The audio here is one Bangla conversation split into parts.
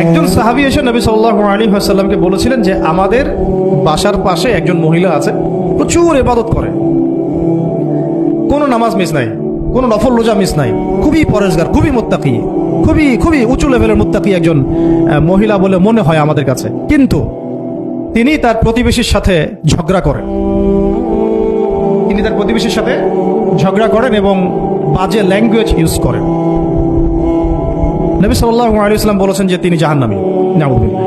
একজন সাহাবী এসে নবী সাল্লাল্লাহু আলাইহি ওয়াসাল্লামকে বলেছিলেন যে আমাদের বাসার পাশে একজন মহিলা আছে, প্রচুর ইবাদত করে, কোনো নামাজ মিস নাই, কোনো নফল রোজা মিস নাই, খুবই পরেশগার, খুবই মুত্তাকি, খুবই খুবই উঁচু লেভেলের মুত্তাকি একজন মহিলা বলে মনে হয় আমাদের কাছে, কিন্তু তিনি তার প্রতিবেশীর সাথে ঝগড়া করেন। তিনি তার প্রতিবেশীর সাথে ঝগড়া করেন এবং বাজে ল্যাঙ্গুয়েজ ইউজ করেন। নবী সাল্লাল্লাহু আলাইহি ওয়াসাল্লাম বলেছেন যে তিনি জাহান্নামী। নাউযুবিল্লাহ।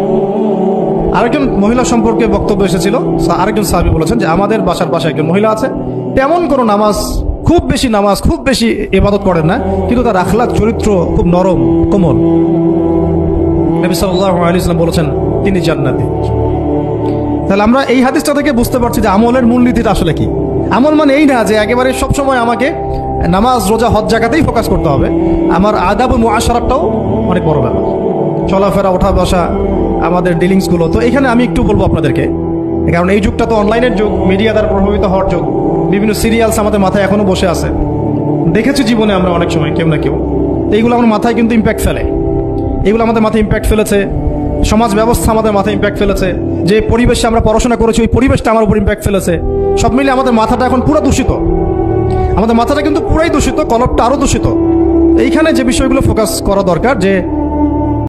আরেকজন মহিলা সম্পর্কে বক্তব্য এসেছিল, আরেকজন সাহাবী বলেছেন যে আমাদের বাসার পাশে একজন মহিলা আছে, তেমন কোনো নামাজ, খুব বেশি ইবাদত করেন না, কিন্তু তার আখলাক চরিত্র খুব নরম কোমল। নবী সাল্লাল্লাহু আলাইহি ওয়াসাল্লাম বলেছেন তিনি জান্নাতি। তাহলে আমরা এই হাদিসটা থেকে বুঝতে পারছি যে আমলের মূলনীতিটা আসলে কি। আমল মানে এই না যে একেবারে সবসময় আমাকে নামাজ রোজা হজ জায়গাতেই ফোকাস করতে হবে, আমার আদাব ও মুআশারাতটাও অনেক বড় ব্যাপার। চলাফেরা, ওঠা বসা, আমাদের ডিলিংসগুলো। তো এখানে আমি একটু বলবো আপনাদেরকে, কারণ এই যুগটা তো অনলাইনের যুগ, মিডিয়া দ্বারা প্রভাবিত হওয়ার যুগ, বিভিন্ন সিরিয়ালস আমাদের মাথায় এখনো বসে আছে। দেখেছি জীবনে আমরা অনেক সময় কেউ না কেউ, এইগুলো আমার মাথায় কিন্তু ইম্প্যাক্ট ফেলে। এগুলো আমাদের মাথায় ইম্প্যাক্ট ফেলেছে, সমাজ ব্যবস্থা আমাদের মাথায় ইম্প্যাক্ট ফেলেছে, যে পরিবেশে আমরা পড়াশোনা করেছি ওই পরিবেশটা আমার উপর ইম্প্যাক্ট ফেলেছে। সব মিলে আমাদের মাথাটা এখন পুরো দূষিত, আমাদের মাথাটা কিন্তু পুরাই দূষিত, কলপটা আরো দূষিত। এইখানে যে বিষয়গুলো ফোকাস করা দরকার, যে